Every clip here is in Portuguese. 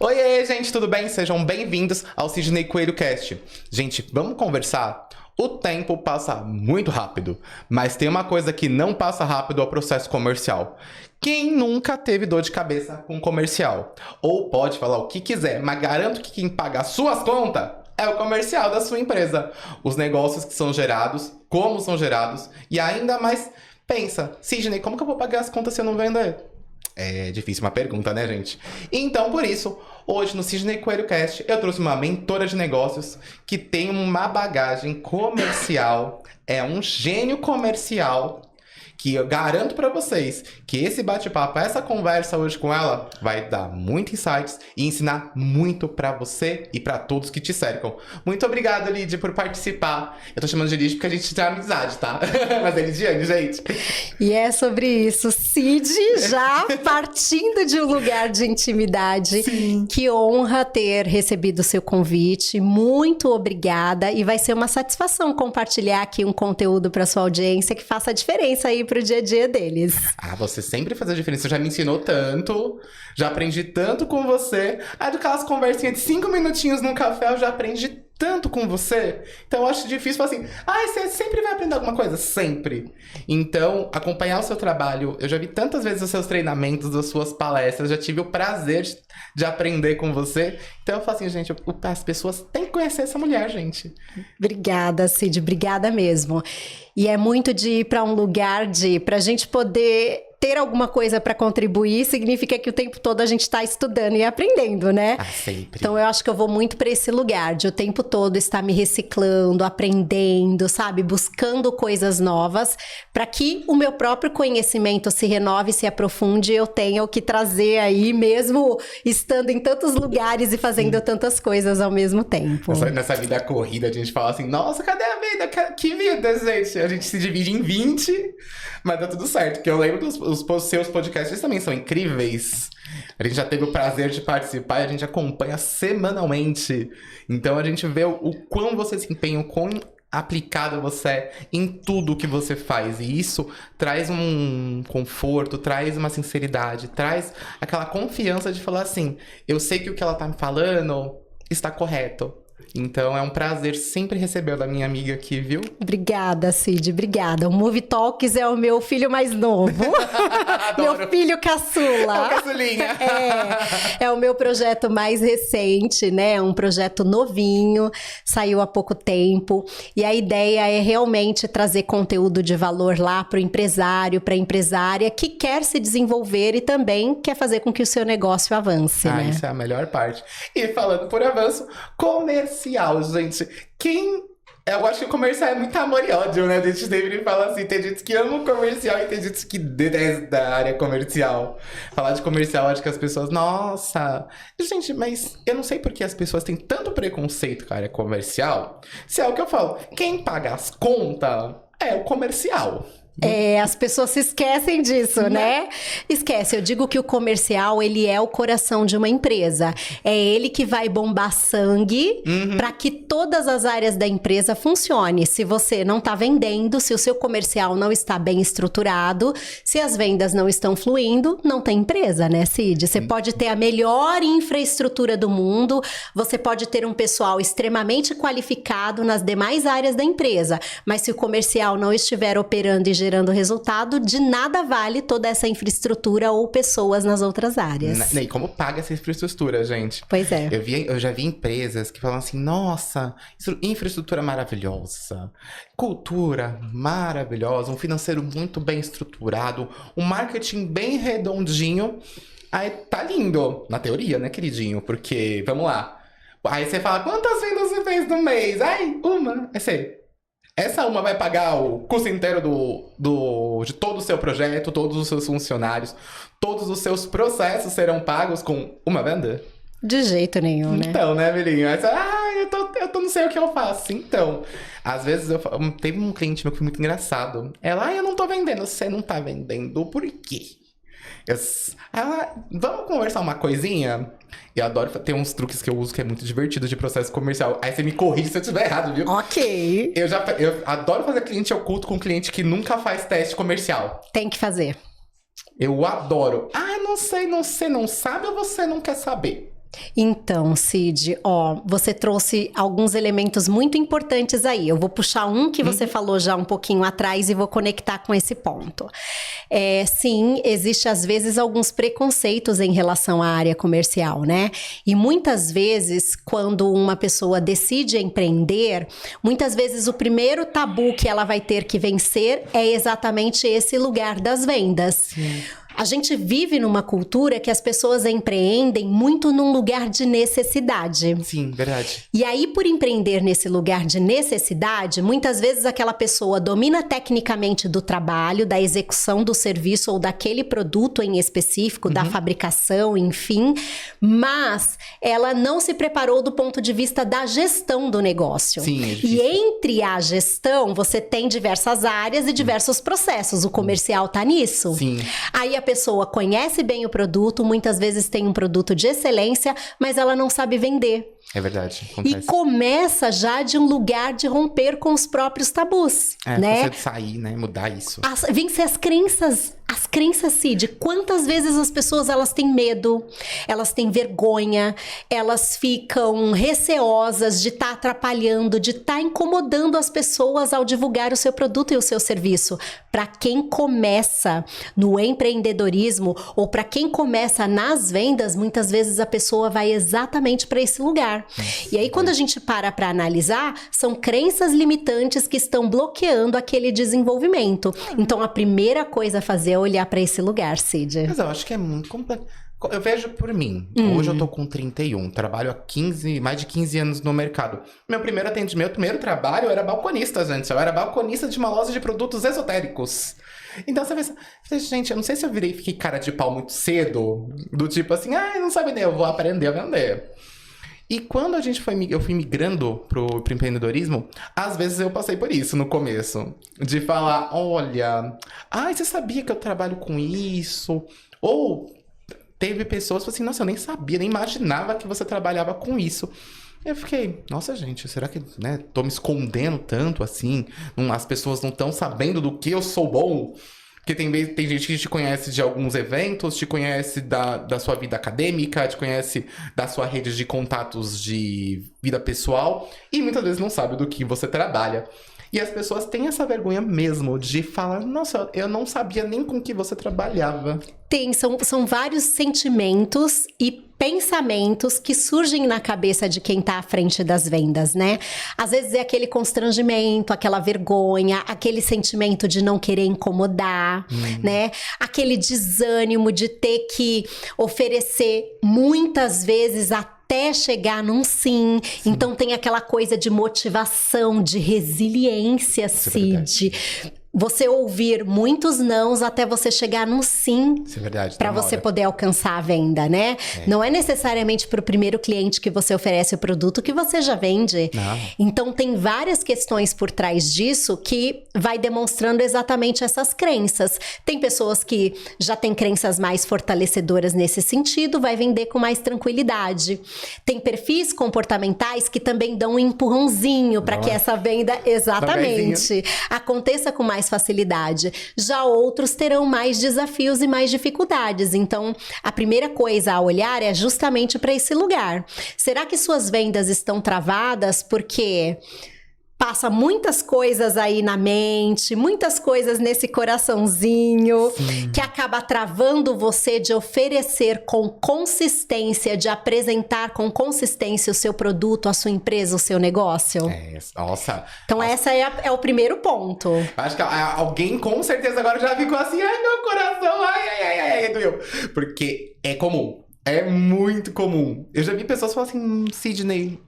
Oiê, gente, tudo bem? Sejam bem-vindos ao Sidney Coelho Cast. Gente, vamos conversar? O tempo passa muito rápido, mas tem uma coisa que não passa rápido, é o processo comercial. Quem nunca teve dor de cabeça com comercial? Ou pode falar o que quiser, mas garanto que quem paga as suas contas é o comercial da sua empresa. Os negócios que são gerados, como são gerados, e ainda mais, pensa, Sidney, como que eu vou pagar as contas se eu não vender? É difícil uma pergunta, né, gente? Então, por isso, hoje no Sidney Coelho Cast, eu trouxe uma mentora de negócios que tem uma bagagem comercial, é um gênio comercial, que eu garanto pra vocês que esse bate-papo, essa conversa hoje com ela, vai dar muitos insights e ensinar muito pra você e pra todos que te cercam. Muito obrigado, Lidy, por participar. Eu tô chamando de Lidy porque a gente tem amizade, tá? Mas é Lidiane, gente. E é sobre isso. Cid, já partindo de um lugar de intimidade. Sim. Que honra ter recebido o seu convite. Muito obrigada. E vai ser uma satisfação compartilhar aqui um conteúdo para sua audiência que faça a diferença aí pro dia a dia deles. Ah, você sempre faz a diferença. Você já me ensinou tanto, já aprendi tanto com você. Aí, daquelas conversinhas de 5 minutinhos no café, eu já aprendi tanto com você. Então, eu acho difícil falar assim, você sempre vai aprender alguma coisa? Sempre. Então, acompanhar o seu trabalho, eu já vi tantas vezes os seus treinamentos, as suas palestras, já tive o prazer de aprender com você. Então, eu falo assim, gente, as pessoas têm que conhecer essa mulher, gente. Obrigada, Cid, obrigada mesmo. E é muito de ir para um lugar pra gente poder ter alguma coisa para contribuir, significa que o tempo todo a gente está estudando e aprendendo, né? Sempre. Então eu acho que eu vou muito para esse lugar de o tempo todo estar me reciclando, aprendendo, sabe? Buscando coisas novas para que o meu próprio conhecimento se renove, se aprofunde e eu tenha o que trazer aí, mesmo estando em tantos lugares e fazendo tantas coisas ao mesmo tempo. Nessa vida corrida, a gente fala assim, nossa, cadê a vida? Que vida, gente? A gente se divide em 20, mas dá tudo certo. Porque eu lembro que os seus podcasts também são incríveis. A gente já teve o prazer de participar e a gente acompanha semanalmente. Então a gente vê o quão você se empenha, o quão aplicado você é em tudo que você faz. E isso traz um conforto, traz uma sinceridade, traz aquela confiança de falar assim, eu sei que o que ela tá me falando está correto. Então, é um prazer sempre receber da minha amiga aqui, viu? Obrigada, Cid, obrigada. O Movie Talks é o meu filho mais novo. Meu filho caçula. É o caçulinha. É o meu projeto mais recente, né? Um projeto novinho, saiu há pouco tempo. E a ideia é realmente trazer conteúdo de valor lá para o empresário, para a empresária que quer se desenvolver e também quer fazer com que o seu negócio avance, né? Isso é a melhor parte. E falando por avanço, comercial, gente. Eu acho que o comercial é muito amor e ódio, né? A gente sempre fala assim, tem gente que ama o comercial e tem gente que detesta a área comercial. Falar de comercial, acho que as pessoas, nossa... Gente, mas eu não sei por que as pessoas têm tanto preconceito com a área comercial. Se é o que eu falo, quem paga as contas é o comercial. As pessoas se esquecem disso, né? Esquece, eu digo que o comercial, ele é o coração de uma empresa. É ele que vai bombar sangue para que todas as áreas da empresa funcionem. Se você não está vendendo, se o seu comercial não está bem estruturado, se as vendas não estão fluindo, não tem empresa, né, Cid? Você pode ter a melhor infraestrutura do mundo, você pode ter um pessoal extremamente qualificado nas demais áreas da empresa, mas se o comercial não estiver operando e gerando resultado, de nada vale toda essa infraestrutura ou pessoas nas outras áreas. E como paga essa infraestrutura, gente? Pois é. Eu já vi empresas que falam assim, nossa, infraestrutura maravilhosa, cultura maravilhosa, um financeiro muito bem estruturado, um marketing bem redondinho. Aí tá lindo, na teoria, né, queridinho? Porque, vamos lá. Aí você fala, quantas vendas você fez no mês? Ai, uma. Essa uma vai pagar o custo inteiro de todo o seu projeto, todos os seus funcionários, todos os seus processos serão pagos com uma venda? De jeito nenhum, né? Então, né, Mirinho? Eu tô não sei o que eu faço. Então, às vezes, teve um cliente meu que foi muito engraçado. Ela, eu não tô vendendo. Você não tá vendendo, por quê? Vamos conversar uma coisinha? E eu adoro, tem uns truques que eu uso que é muito divertido de processo comercial. Aí você me corrige se eu estiver errado, viu? Ok. Eu adoro fazer cliente oculto com cliente que nunca faz teste comercial. Tem que fazer. Eu adoro. Não sei, você não sabe ou você não quer saber? Então, Cid, você trouxe alguns elementos muito importantes aí. Eu vou puxar um que você falou já um pouquinho atrás e vou conectar com esse ponto. Sim, existe às vezes alguns preconceitos em relação à área comercial, né? E muitas vezes, quando uma pessoa decide empreender, muitas vezes o primeiro tabu que ela vai ter que vencer é exatamente esse lugar das vendas. Sim. A gente vive numa cultura que as pessoas empreendem muito num lugar de necessidade. Sim, verdade. E aí, por empreender nesse lugar de necessidade, muitas vezes aquela pessoa domina tecnicamente do trabalho, da execução do serviço ou daquele produto em específico, da fabricação, enfim, mas ela não se preparou do ponto de vista da gestão do negócio. Sim, é e difícil. entre a gestão, você tem diversas áreas e diversos processos. O comercial tá nisso. Sim. Aí a pessoa conhece bem o produto, muitas vezes tem um produto de excelência, mas ela não sabe vender. É verdade, E acontece. começa já de um lugar de romper com os próprios tabus, né? Você sair, né? Mudar isso. Vencer as crenças, Cid. Quantas vezes as pessoas elas têm medo, elas têm vergonha, elas ficam receosas de estar atrapalhando, de estar incomodando as pessoas ao divulgar o seu produto e o seu serviço. Para quem começa no empreendedorismo ou para quem começa nas vendas, muitas vezes a pessoa vai exatamente para esse lugar. E aí, quando a gente para analisar, são crenças limitantes que estão bloqueando aquele desenvolvimento. Então, a primeira coisa a fazer é olhar para esse lugar, Cid. Mas eu acho que é muito complexo. Eu vejo por mim. Hoje eu tô com 31, trabalho há mais de 15 anos no mercado. Meu primeiro trabalho eu era balconista, gente. Eu era balconista de uma loja de produtos esotéricos. Então você pensa, gente, eu não sei se eu fiquei cara de pau muito cedo, do tipo assim, não sabe nem, eu vou aprender a vender. E quando eu fui migrando pro empreendedorismo, às vezes eu passei por isso no começo. De falar, olha, você sabia que eu trabalho com isso? Ou teve pessoas que falaram assim, nossa, eu nem sabia, nem imaginava que você trabalhava com isso. Eu fiquei, nossa gente, será que, né, tô me escondendo tanto assim? As pessoas não estão sabendo do que eu sou bom? Porque tem gente que te conhece de alguns eventos, te conhece da sua vida acadêmica, te conhece da sua rede de contatos de vida pessoal e muitas vezes não sabe do que você trabalha. E as pessoas têm essa vergonha mesmo de falar, nossa, eu não sabia nem com que você trabalhava. São vários sentimentos e pensamentos que surgem na cabeça de quem está à frente das vendas, né? Às vezes é aquele constrangimento, aquela vergonha, aquele sentimento de não querer incomodar, né? Aquele desânimo de ter que oferecer muitas vezes até chegar num sim. Então tem aquela coisa de motivação, de resiliência, Cid. Você ouvir muitos nãos até você chegar num sim. Isso é verdade. Para você poder alcançar a venda, né? Não é necessariamente para o primeiro cliente que você oferece o produto que você já vende. Não. Então tem várias questões por trás disso que vai demonstrando exatamente essas crenças. Tem pessoas que já têm crenças mais fortalecedoras nesse sentido, vai vender com mais tranquilidade. Tem perfis comportamentais que também dão um empurrãozinho para que essa venda exatamente aconteça com mais facilidade. Já outros terão mais desafios e mais dificuldades. Então, a primeira coisa a olhar é justamente para esse lugar. Será que suas vendas estão travadas porque passa muitas coisas aí na mente, muitas coisas nesse coraçãozinho, que acaba travando você de oferecer com consistência, de apresentar com consistência o seu produto, a sua empresa, o seu negócio? Nossa. Então, essa é o primeiro ponto. Acho que alguém com certeza agora já ficou assim, ai, meu coração, ai, doeu. Porque é comum, é muito comum. Eu já vi pessoas falarem assim, Sidney,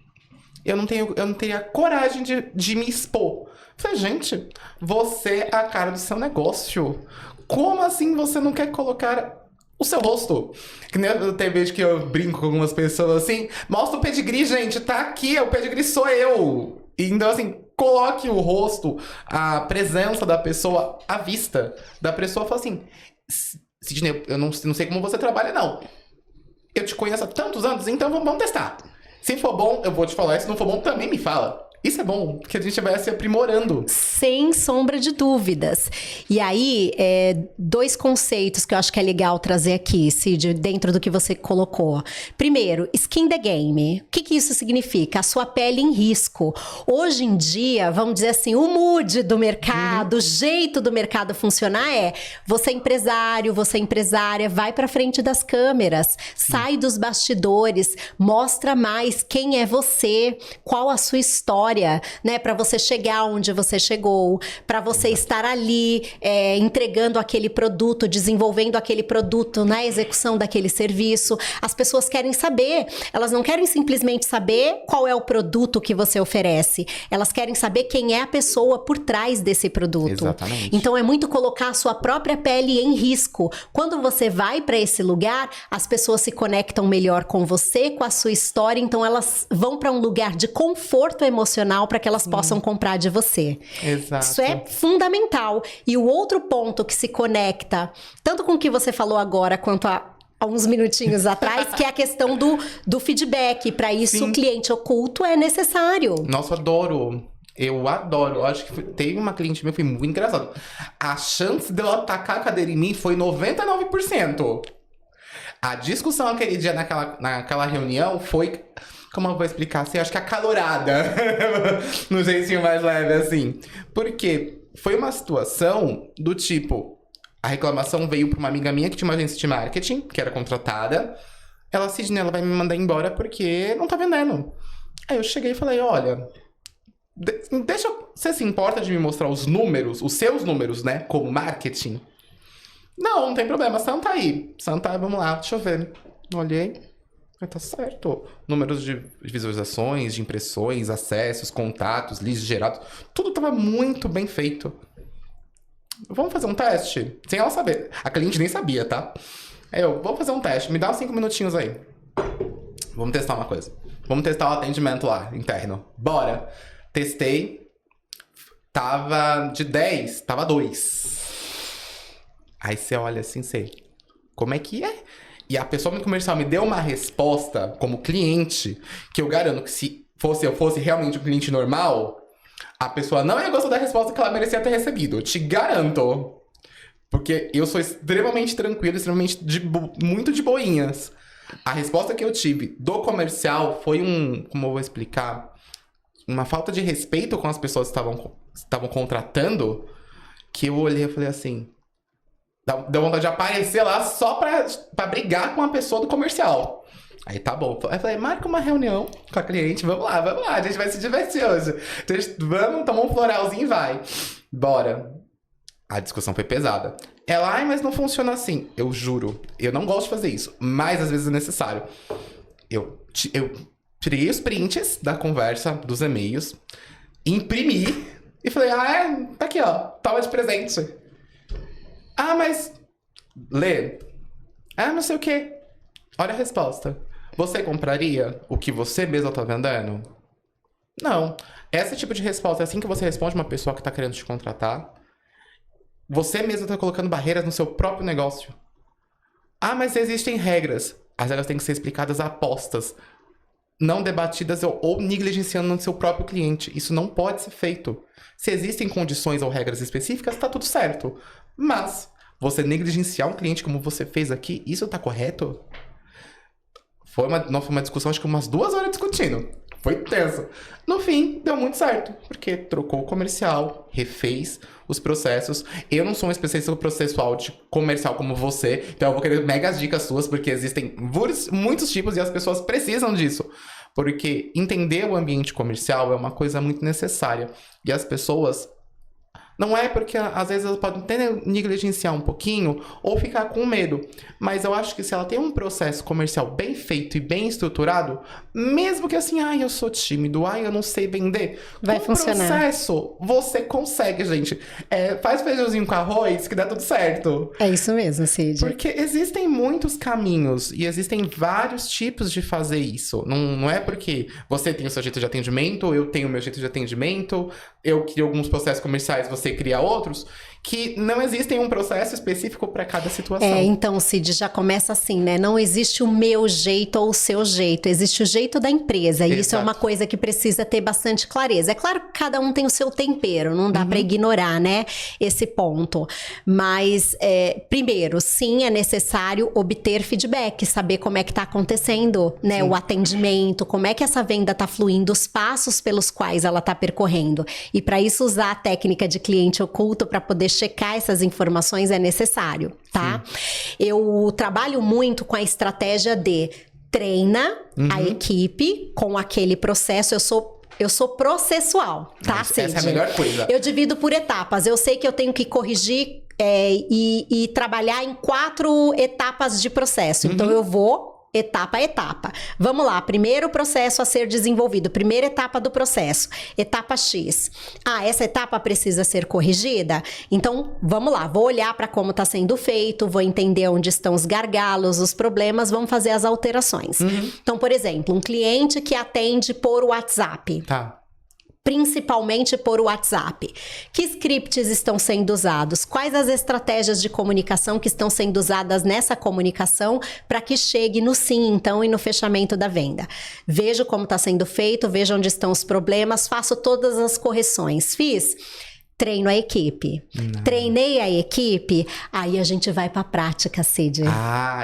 eu não teria coragem de me expor. Eu falei, gente, você é a cara do seu negócio. Como assim você não quer colocar o seu rosto? Que nem tem vez que eu brinco com algumas pessoas assim, mostra o pedigree, gente, tá aqui, o pedigree sou eu. Então, assim, coloque o rosto, a presença da pessoa à vista da pessoa. Fala assim, Sidney, eu não sei como você trabalha, não. Eu te conheço há tantos anos, então vamos testar. Se for bom, eu vou te falar. Se não for bom, também me fala. Isso é bom, porque a gente vai se aprimorando. Sem sombra de dúvidas. E aí, dois conceitos que eu acho que é legal trazer aqui, Cid, dentro do que você colocou. Primeiro, skin the game. O que isso significa? A sua pele em risco. Hoje em dia, vamos dizer assim, o mood do mercado, o jeito do mercado funcionar você é empresário, você é empresária, vai pra frente das câmeras, sai dos bastidores, mostra mais quem é você, qual a sua história, né, para você chegar onde você chegou, para você estar ali entregando aquele produto, desenvolvendo aquele produto, na execução daquele serviço. As pessoas querem saber, elas não querem simplesmente saber qual é o produto que você oferece, elas querem saber quem é a pessoa por trás desse produto. Exatamente. Então é muito colocar a sua própria pele em risco. Quando você vai para esse lugar, as pessoas se conectam melhor com você, com a sua história, então elas vão para um lugar de conforto emocional para que elas possam comprar de você. Exato. Isso é fundamental. E o outro ponto que se conecta, tanto com o que você falou agora, quanto há uns minutinhos atrás, que é a questão do feedback. Para isso, o cliente oculto é necessário. Nossa, adoro. Eu adoro. Eu acho que teve uma cliente minha, foi muito engraçado. A chance de ela atacar a cadeira em mim foi 99%. A discussão aquele dia naquela reunião foi... Como eu vou explicar assim? Acho que acalorada. No jeitinho mais leve, assim. Porque foi uma situação do tipo... A reclamação veio pra uma amiga minha que tinha uma agência de marketing, que era contratada. Ela, Sidney, ela vai me mandar embora porque não tá vendendo. Aí eu cheguei e falei, olha... Você se importa de me mostrar os números, os seus números, né? Como marketing? Não tem problema. Senta aí, vamos lá, deixa eu ver. Olhei. Tá certo. Números de visualizações, de impressões, acessos, contatos, leads gerados. Tudo tava muito bem feito. Vamos fazer um teste? Sem ela saber. A cliente nem sabia, tá? Vamos fazer um teste. Me dá uns 5 minutinhos aí. Vamos testar uma coisa. Vamos testar o atendimento lá, interno. Bora. Testei. Tava de 10, tava 2. Aí você olha assim, sei. Como é que é? E a pessoa no comercial me deu uma resposta como cliente, que eu garanto que se eu fosse realmente um cliente normal, a pessoa não ia gostar da resposta que ela merecia ter recebido. Eu te garanto. Porque eu sou extremamente tranquilo, extremamente muito de boinhas. A resposta que eu tive do comercial foi como eu vou explicar, uma falta de respeito com as pessoas que estavam contratando, que eu olhei e falei assim... Deu vontade de aparecer lá só pra brigar com a pessoa do comercial. Aí tá bom. Aí eu falei, marca uma reunião com a cliente, vamos lá, a gente vai se divertir hoje. Vamos tomar um floralzinho e vai. Bora. A discussão foi pesada. Ela, mas não funciona assim. Eu juro, eu não gosto de fazer isso, mas às vezes é necessário. Eu tirei os prints da conversa, dos e-mails, imprimi e falei, tá aqui ó, toma de presente. Mas... Lê. Não sei o quê. Olha a resposta. Você compraria o que você mesmo tá vendendo? Não. Esse tipo de resposta é assim que você responde uma pessoa que tá querendo te contratar. Você mesmo tá colocando barreiras no seu próprio negócio. Mas existem regras. As regras têm que ser explicadas a postas. Não debatidas ou negligenciando no seu próprio cliente. Isso não pode ser feito. Se existem condições ou regras específicas, tá tudo certo. Mas você negligenciar um cliente como você fez aqui, isso tá correto? Foi uma discussão, acho que umas 2 horas discutindo. Foi tenso. No fim, deu muito certo. Porque trocou o comercial, refez os processos. Eu não sou um especialista processual de comercial como você. Então eu vou querer megas dicas suas, porque existem muitos tipos e as pessoas precisam disso. Porque entender o ambiente comercial é uma coisa muito necessária. E as pessoas... Não é porque, às vezes, elas podem até negligenciar um pouquinho ou ficar com medo. Mas eu acho que se ela tem um processo comercial bem feito e bem estruturado, mesmo que assim, eu sou tímido, eu não sei vender. Vai com funcionar. O processo, você consegue, gente. Faz feijãozinho com arroz que dá tudo certo. É isso mesmo, Cid. Porque existem muitos caminhos e existem vários tipos de fazer isso. Não é porque você tem o seu jeito de atendimento, eu tenho o meu jeito de atendimento, eu crio alguns processos comerciais, você cria outros. que não existe um processo específico para cada situação. Então, Cid, já começa assim, né? Não existe o meu jeito ou o seu jeito, existe o jeito da empresa. E isso é uma coisa que precisa ter bastante clareza. É claro que cada um tem o seu tempero, não dá para ignorar, né, esse ponto. Mas, primeiro, sim, é necessário obter feedback, saber como é que tá acontecendo, né, o atendimento, como é que essa venda tá fluindo, os passos pelos quais ela tá percorrendo. E para isso, usar a técnica de cliente oculto para poder checar essas informações é necessário, tá? Eu trabalho muito com a estratégia de treina a equipe com aquele processo. Eu sou processual, tá, Cid? Essa é a melhor coisa. Eu divido por etapas. Eu sei que eu tenho que corrigir e trabalhar em 4 etapas de processo. Então, eu vou etapa a etapa. Vamos lá, primeiro processo a ser desenvolvido, primeira etapa do processo, etapa X. Essa etapa precisa ser corrigida? Então, vamos lá, vou olhar para como está sendo feito, vou entender onde estão os gargalos, os problemas, vamos fazer as alterações. Então, por exemplo, um cliente que atende por WhatsApp. Tá. Principalmente por WhatsApp. Que scripts estão sendo usados? Quais as estratégias de comunicação que estão sendo usadas nessa comunicação para que chegue no sim, então, e no fechamento da venda? Vejo como está sendo feito, vejo onde estão os problemas, faço todas as correções. Fiz? Treino a equipe. Treinei a equipe, aí a gente vai para a prática, Cid.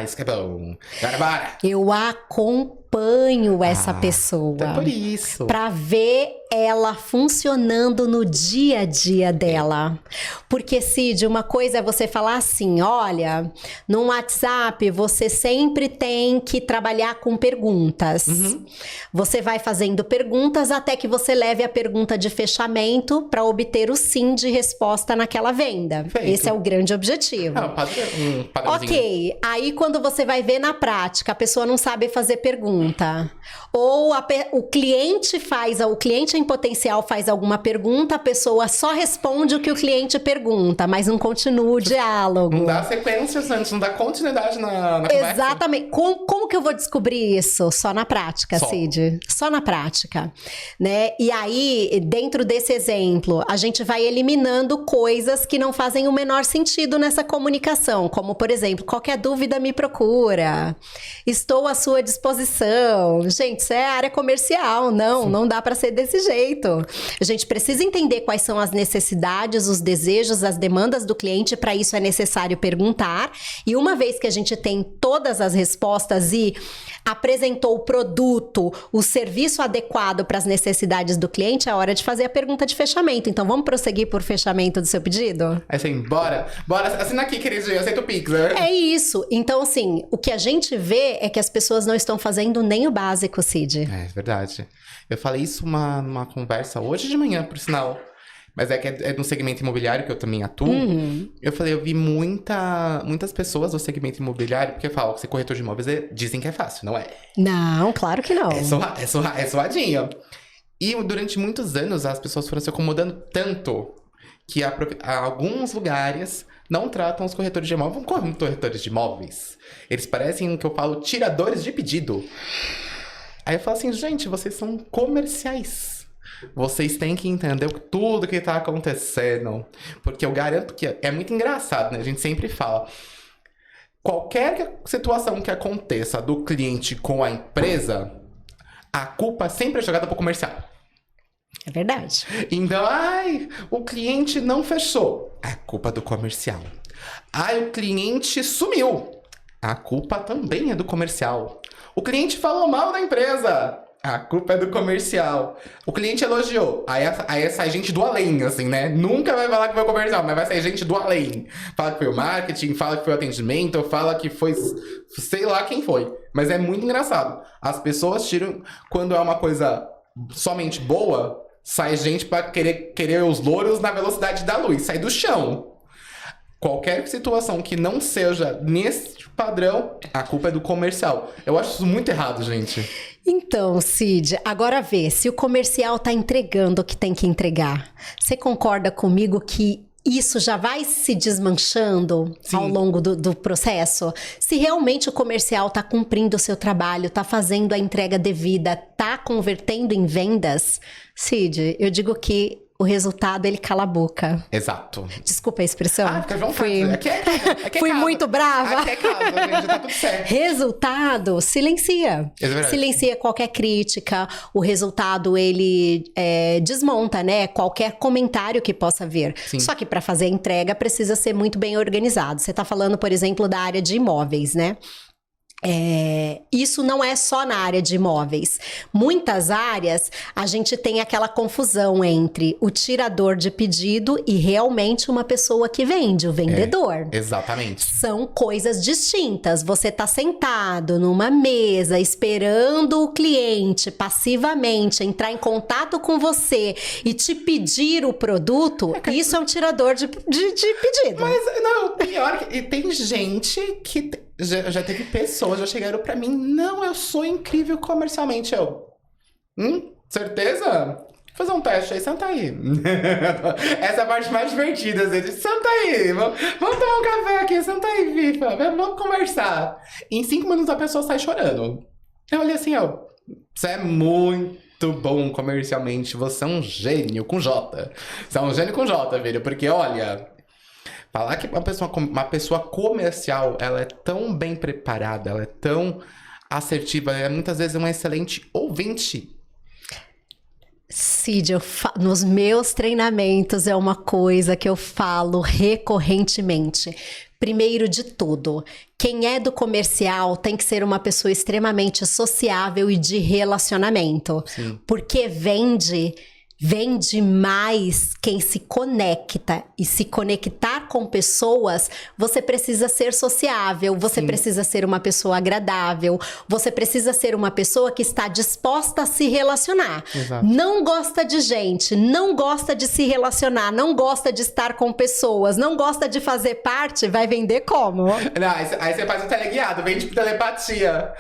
Isso que é bom. Bora. Eu acompanho essa pessoa. É por isso. Para ver ela funcionando no dia a dia dela. Porque, Cid, uma coisa é você falar assim, olha, no WhatsApp você sempre tem que trabalhar com perguntas. Você vai fazendo perguntas até que você leve a pergunta de fechamento para obter o sim de resposta naquela venda. Feito. Esse é o grande objetivo. Padrãozinho. Ok, aí quando você vai ver na prática, a pessoa não sabe fazer pergunta. Ou o cliente em potencial faz alguma pergunta, a pessoa só responde o que o cliente pergunta, mas não continua o diálogo. Não dá sequências antes, não dá continuidade na conversa. Exatamente. Como que eu vou descobrir isso? Só na prática, Cid. Só na prática, né? E aí, dentro desse exemplo, a gente vai eliminando coisas que não fazem o menor sentido nessa comunicação, como, por exemplo, qualquer dúvida me procura, estou à sua disposição. Gente, isso é área comercial, não dá para ser desse jeito. A gente precisa entender quais são as necessidades, os desejos, as demandas do cliente, para isso é necessário perguntar, e uma vez que a gente tem todas as respostas e apresentou o produto, o serviço adequado para as necessidades do cliente, é hora de fazer a pergunta de fechamento. Então, vamos prosseguir por fechamento do seu pedido? Assim, bora, assina aqui, querido, eu aceito o Pix, né? É isso. Então, assim, o que a gente vê é que as pessoas não estão fazendo nem o básico, Cid. É verdade. Eu falei isso numa conversa hoje de manhã, por sinal. Mas é no segmento imobiliário que eu também atuo. Eu falei, eu vi muitas pessoas do segmento imobiliário, porque eu falo que ser corretor de imóveis dizem que é fácil, não é? Não, claro que não. É suadinho. E durante muitos anos as pessoas foram se acomodando tanto que alguns lugares não tratam os corretores de imóveis como corretores de imóveis. Eles parecem, que eu falo, tiradores de pedido. Aí eu falo assim, gente, vocês são comerciais. Vocês têm que entender tudo que tá acontecendo. Porque eu garanto que é muito engraçado, né? A gente sempre fala. Qualquer situação que aconteça do cliente com a empresa, a culpa sempre é jogada pro comercial. É verdade. Então, o cliente não fechou. A culpa é do comercial. O cliente sumiu. A culpa também é do comercial. O cliente falou mal da empresa. A culpa é do comercial. O cliente elogiou. Aí sai gente do além, assim, né? Nunca vai falar que foi o comercial, mas vai sair gente do além. Fala que foi o marketing, fala que foi o atendimento, fala que foi sei lá quem foi. Mas é muito engraçado. As pessoas tiram... Quando é uma coisa somente boa, sai gente pra querer os louros na velocidade da luz. Sai do chão. Qualquer situação que não seja nesse padrão, a culpa é do comercial. Eu acho isso muito errado, gente. Então, Cid, agora vê, se o comercial tá entregando o que tem que entregar, você concorda comigo que isso já vai se desmanchando ao longo do processo? Se realmente o comercial tá cumprindo o seu trabalho, tá fazendo a entrega devida, tá convertendo em vendas, Cid, eu digo que o resultado, ele cala a boca. Exato. Desculpa a expressão. Fica à vontade. Fui muito brava. Aqui é casa, gente, tá tudo certo. Resultado, silencia. Silencia qualquer crítica. O resultado, ele desmonta, né? Qualquer comentário que possa vir. Sim. Só que para fazer a entrega, precisa ser muito bem organizado. Você tá falando, por exemplo, da área de imóveis, né? Isso não é só na área de imóveis. Muitas áreas a gente tem aquela confusão entre o tirador de pedido e realmente uma pessoa que vende, o vendedor. Exatamente. São coisas distintas. Você tá sentado numa mesa esperando o cliente passivamente entrar em contato com você e te pedir o produto, isso é um tirador de pedido. Mas não, pior que tem gente que já teve pessoas, já chegaram pra mim, não, eu sou incrível comercialmente. Certeza? Vou fazer um teste aí, senta aí. Essa é a parte mais divertida, gente. Senta aí, vamos tomar um café aqui, senta aí, Viva, vamos conversar. Em 5 minutos a pessoa sai chorando. Eu olhei assim, você é muito bom comercialmente, você é um gênio com J. Você é um gênio com J, filho, porque olha... Falar que uma pessoa comercial, ela é tão bem preparada, ela é tão assertiva, ela muitas vezes é um excelente ouvinte. Cid, nos meus treinamentos é uma coisa que eu falo recorrentemente. Primeiro de tudo, quem é do comercial tem que ser uma pessoa extremamente sociável e de relacionamento. Sim. Porque vende mais quem se conecta. E se conectar com pessoas, você precisa ser sociável, você precisa ser uma pessoa agradável, você precisa ser uma pessoa que está disposta a se relacionar. Exato. Não gosta de gente, não gosta de se relacionar, não gosta de estar com pessoas, não gosta de fazer parte, vai vender como? Não, aí você faz o teleguiado, vende por telepatia.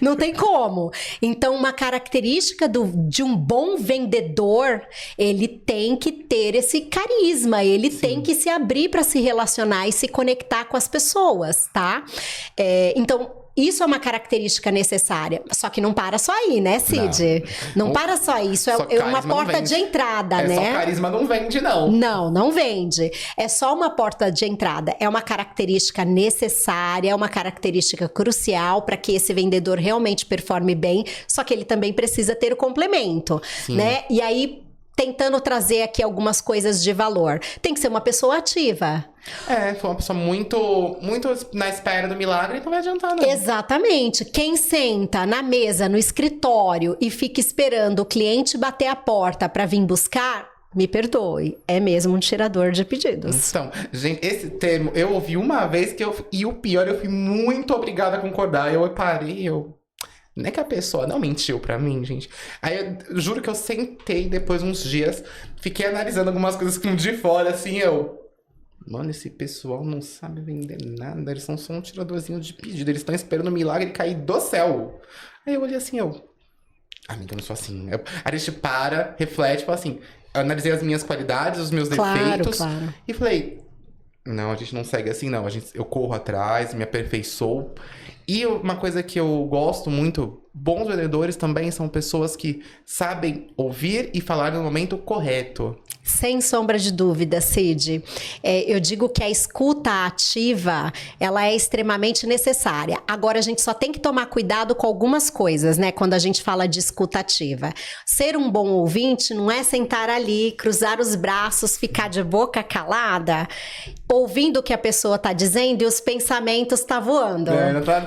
Não tem como. Então, uma característica de um bom vendedor, ele tem que ter esse carisma, ele tem que se abrir para se relacionar e se conectar com as pessoas, tá? Então, isso é uma característica necessária. Só que não para só aí, né, Cid? Não para só aí. Isso é uma porta de entrada, né? Só carisma não vende, não. Não vende. É só uma porta de entrada. É uma característica necessária, é uma característica crucial para que esse vendedor realmente performe bem. Só que ele também precisa ter o complemento, né? E aí, tentando trazer aqui algumas coisas de valor. Tem que ser uma pessoa ativa. Foi uma pessoa muito na espera do milagre, não vai adiantar, não. Exatamente. Quem senta na mesa, no escritório e fica esperando o cliente bater a porta para vir buscar, me perdoe, é mesmo um tirador de pedidos. Então, gente, esse termo eu ouvi uma vez e o pior, eu fui muito obrigada a concordar. Eu parei, não é que a pessoa não mentiu pra mim, gente. Aí eu juro que eu sentei depois uns dias, fiquei analisando algumas coisas de fora, assim, mano, esse pessoal não sabe vender nada, eles são só um tiradorzinho de pedido, eles estão esperando o milagre cair do céu. Aí eu olhei assim, amiga, eu não sou assim. Aí a gente reflete, fala assim, eu analisei as minhas qualidades, os meus defeitos, e falei, não, a gente não segue assim, não. Eu corro atrás, me aperfeiçoo. E uma coisa que eu gosto muito, bons vendedores também são pessoas que sabem ouvir e falar no momento correto. Sem sombra de dúvida, Cid. Eu digo que a escuta ativa, ela é extremamente necessária. Agora, a gente só tem que tomar cuidado com algumas coisas, né? Quando a gente fala de escuta ativa. Ser um bom ouvinte não é sentar ali, cruzar os braços, ficar de boca calada, ouvindo o que a pessoa tá dizendo e os pensamentos tá voando.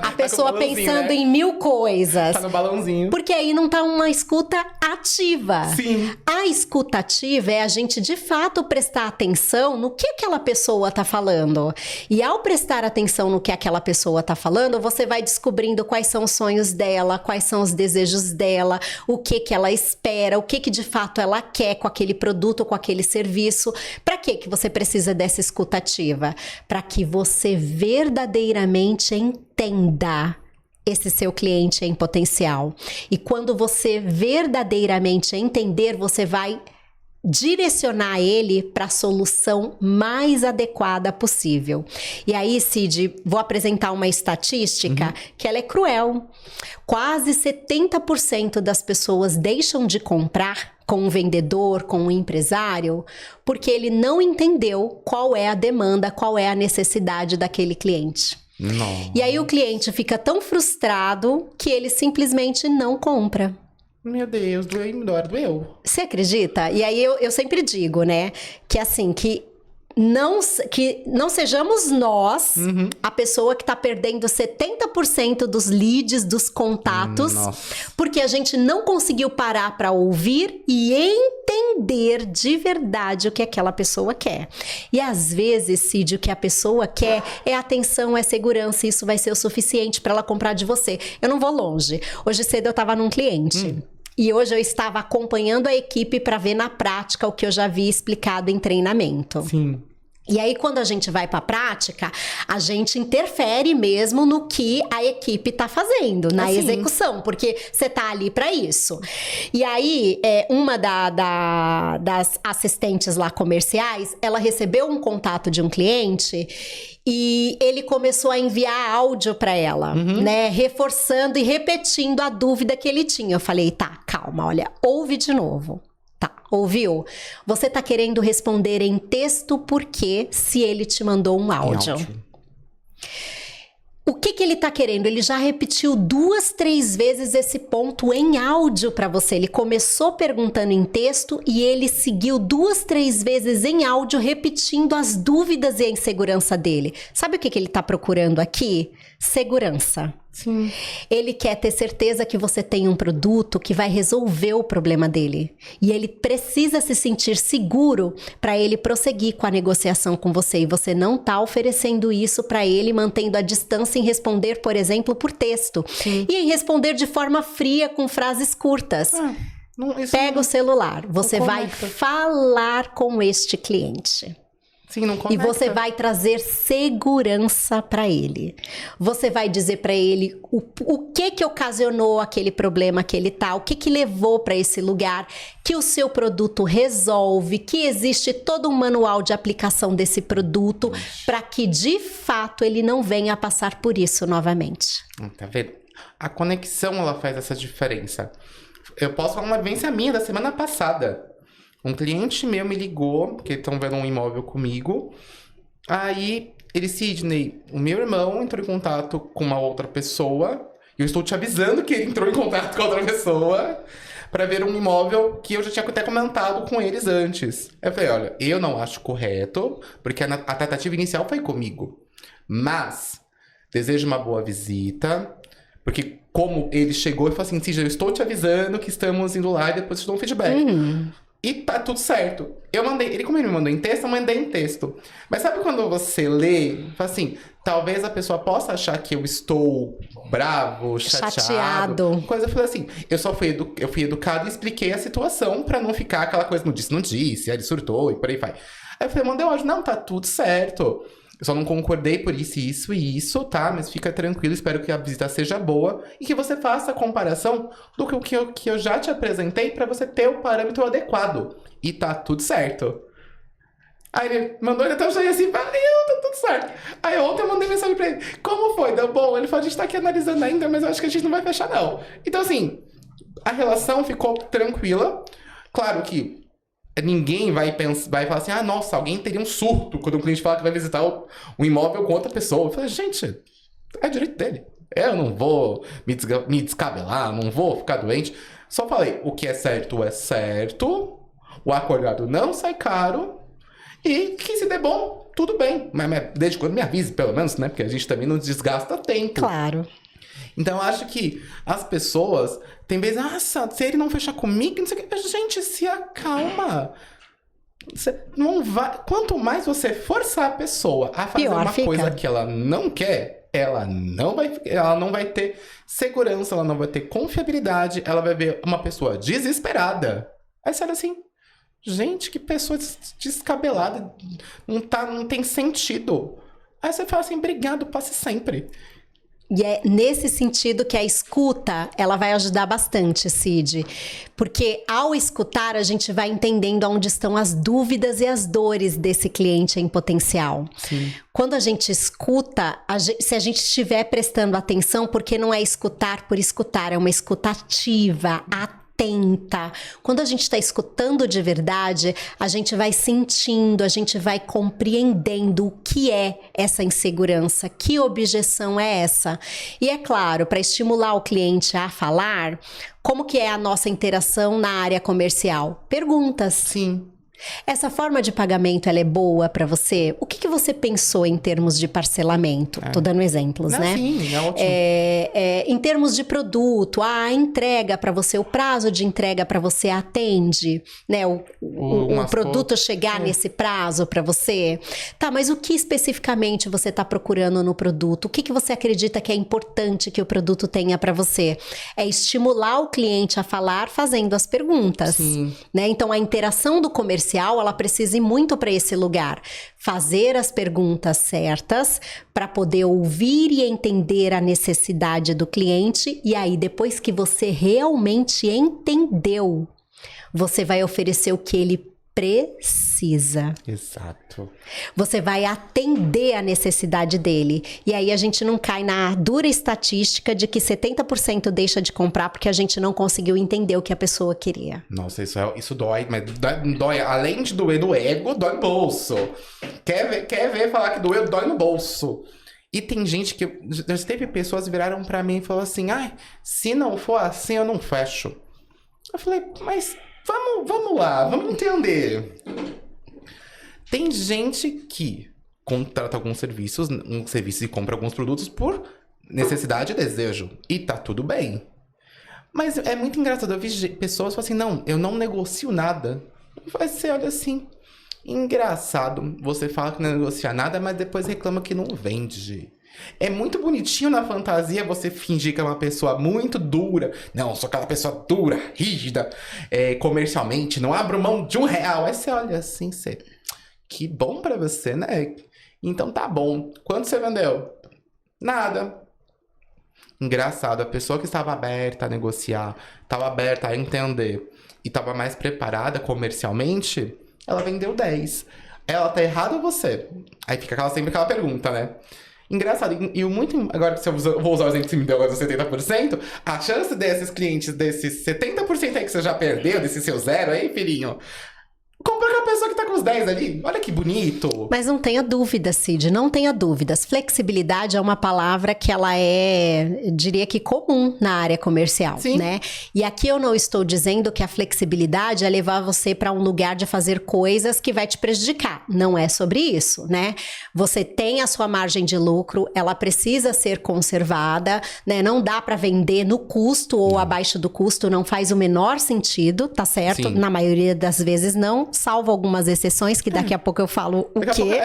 A pessoa pensando, né, em 1000 coisas. Tá no balãozinho. Porque aí não tá uma escuta ativa. Sim. A escuta ativa é a gente de fato prestar atenção no que aquela pessoa tá falando. E ao prestar atenção no que aquela pessoa tá falando, você vai descobrindo quais são os sonhos dela, quais são os desejos dela, o que ela espera, o que de fato ela quer com aquele produto, com aquele serviço. Para que você precisa dessa escuta ativa? Para que você verdadeiramente entenda esse seu cliente em potencial. E quando você verdadeiramente entender, você vai direcionar ele para a solução mais adequada possível. E aí, Cid, vou apresentar uma estatística que ela é cruel. Quase 70% das pessoas deixam de comprar com um vendedor, com um empresário, porque ele não entendeu qual é a demanda, qual é a necessidade daquele cliente. Não. E aí o cliente fica tão frustrado que ele simplesmente não compra. Meu Deus, doeu. Você acredita? E aí eu sempre digo, né, que assim, que não sejamos nós a pessoa que está perdendo 70% dos leads, dos contatos, porque a gente não conseguiu parar para ouvir e entender de verdade o que aquela pessoa quer. E às vezes, Cid, o que a pessoa quer é atenção, é segurança, e isso vai ser o suficiente para ela comprar de você. Eu não vou longe. Hoje cedo eu estava num cliente. E hoje eu estava acompanhando a equipe para ver na prática o que eu já vi explicado em treinamento. Sim. E aí, quando a gente vai para a prática, a gente interfere mesmo no que a equipe está fazendo, na execução, porque você tá ali para isso. E aí, uma das assistentes lá comerciais, ela recebeu um contato de um cliente e ele começou a enviar áudio para ela, né? Reforçando e repetindo a dúvida que ele tinha. Eu falei, tá, calma, olha, ouve de novo. Tá, ouviu? Você tá querendo responder em texto porque se ele te mandou um áudio. O que ele tá querendo? Ele já repetiu 2, 3 vezes esse ponto em áudio para você. Ele começou perguntando em texto e ele seguiu 2, 3 vezes em áudio repetindo as dúvidas e a insegurança dele. Sabe o que ele tá procurando aqui? Segurança. Sim. Ele quer ter certeza que você tem um produto que vai resolver o problema dele. E ele precisa se sentir seguro para ele prosseguir com a negociação com você. E você não está oferecendo isso para ele, mantendo a distância em responder, por exemplo, por texto. Sim. E em responder de forma fria, com frases curtas. Pega o celular. Você vai falar com este cliente. Sim, não e você vai trazer segurança para ele. Você vai dizer para ele o que ocasionou aquele problema que ele tá, o que levou para esse lugar, que o seu produto resolve, que existe todo um manual de aplicação desse produto para que de fato ele não venha a passar por isso novamente. Tá vendo? A conexão, ela faz essa diferença. Eu posso falar uma vivência minha da semana passada. Um cliente meu me ligou, porque estão vendo um imóvel comigo. Aí, Sidney, o meu irmão entrou em contato com uma outra pessoa. E eu estou te avisando que ele entrou em contato com outra pessoa para ver um imóvel que eu já tinha até comentado com eles antes. Eu falei, olha, eu não acho correto, porque a tratativa inicial foi comigo. Mas, desejo uma boa visita, porque como ele chegou e falou assim, Sidney, eu estou te avisando que estamos indo lá e depois te dou um feedback. E tá tudo certo. Como ele me mandou em texto, eu mandei em texto. Mas sabe quando você lê, fala assim, talvez a pessoa possa achar que eu estou bravo, chateado. Coisa, eu falei assim, eu fui educado e expliquei a situação pra não ficar aquela coisa, não disse, aí ele surtou e por aí vai. Aí eu falei, mandei áudio, não, tá tudo certo. Eu só não concordei por isso e isso, tá? Mas fica tranquilo, espero que a visita seja boa e que você faça a comparação do que eu já te apresentei pra você ter o parâmetro adequado. E tá tudo certo. Aí ele mandou, então eu já ia assim, valeu, tá tudo certo. Aí ontem eu mandei mensagem pra ele, como foi? Deu bom? Ele falou, a gente tá aqui analisando ainda, mas eu acho que a gente não vai fechar não. Então assim, a relação ficou tranquila. Claro que ninguém vai falar assim, nossa, alguém teria um surto quando um cliente fala que vai visitar um imóvel com outra pessoa. Eu falei, gente, é direito dele. Eu não vou me descabelar, não vou ficar doente. Só falei, o que é certo, o acordado não sai caro, e que se der bom, tudo bem. Mas desde quando me avise, pelo menos, né? Porque a gente também não desgasta tempo. Claro. Então, eu acho que as pessoas tem vezes, se ele não fechar comigo, não sei o que. Gente, se acalma. Você não vai. Quanto mais você forçar a pessoa a fazer uma coisa que ela não quer, ela não vai ter segurança, ela não vai ter confiabilidade, ela vai ver uma pessoa desesperada. Aí você olha assim, gente, que pessoa descabelada, não tem sentido. Aí você fala assim, obrigado, passe sempre. E é nesse sentido que a escuta, ela vai ajudar bastante, Cid. Porque ao escutar, a gente vai entendendo onde estão as dúvidas e as dores desse cliente em potencial. Sim. Quando a gente escuta, se a gente estiver prestando atenção, porque não é escutar por escutar, é uma escuta ativa, atenta, atenta. Quando a gente está escutando de verdade, a gente vai sentindo, a gente vai compreendendo o que é essa insegurança, que objeção é essa. E é claro, para estimular o cliente a falar, como que é a nossa interação na área comercial? Perguntas. Sim. Essa forma de pagamento, ela é boa para você? O que você pensou em termos de parcelamento? Tô dando exemplos, né? Sim, é ótimo. Em termos de produto, a entrega para você, o prazo de entrega para você atende, né? O produto chegar nesse prazo para você? Tá, mas o que especificamente você tá procurando no produto? O que você acredita que é importante que o produto tenha para você? É estimular o cliente a falar fazendo as perguntas, né? Então, a interação do comercial, ela precisa ir muito para esse lugar. Fazer as perguntas certas para poder ouvir e entender a necessidade do cliente. E aí, depois que você realmente entendeu, você vai oferecer o que ele precisa. Exato. Você vai atender a necessidade dele. E aí a gente não cai na dura estatística de que 70% deixa de comprar porque a gente não conseguiu entender o que a pessoa queria. Nossa, isso dói, mas dói, além de doer no ego, dói no bolso. Quer ver falar que doeu, dói no bolso. E tem gente que... Teve pessoas que viraram pra mim e falaram assim, ai, se não for assim, eu não fecho. Eu falei, mas vamos lá, vamos entender. Tem gente que contrata alguns serviços, e compra alguns produtos por necessidade e desejo. E tá tudo bem. Mas é muito engraçado, eu vi pessoas que falam assim, não, eu não negocio nada. Você olha assim, engraçado, você fala que não negocia nada, mas depois reclama que não vende. É muito bonitinho na fantasia você fingir que é uma pessoa muito dura. Não, sou aquela pessoa dura, rígida, comercialmente, não abro mão de R$1. Aí você olha assim, que bom pra você, né? Então tá bom. Quanto você vendeu? Nada. Engraçado, a pessoa que estava aberta a negociar, estava aberta a entender e estava mais preparada comercialmente, ela vendeu 10. Ela tá errada ou você? Aí fica sempre aquela pergunta, né? Engraçado, e muito... Agora, se eu vou usar o exemplo que você me deu agora dos 70%, a chance desses clientes, desses 70% aí que você já perdeu, desse seu zero aí, filhinho... Compra com a pessoa que tá com os 10 ali. Olha que bonito. Mas não tenha dúvida, Cid, não tenha dúvidas. Flexibilidade é uma palavra que ela diria que comum na área comercial, né? E aqui eu não estou dizendo que a flexibilidade é levar você para um lugar de fazer coisas que vai te prejudicar. Não é sobre isso, né? Você tem a sua margem de lucro, ela precisa ser conservada, né? Não dá para vender no custo ou abaixo do custo, não faz o menor sentido, tá certo? Sim. Na maioria das vezes não, salvo algumas exceções, que daqui a pouco eu falo o quê.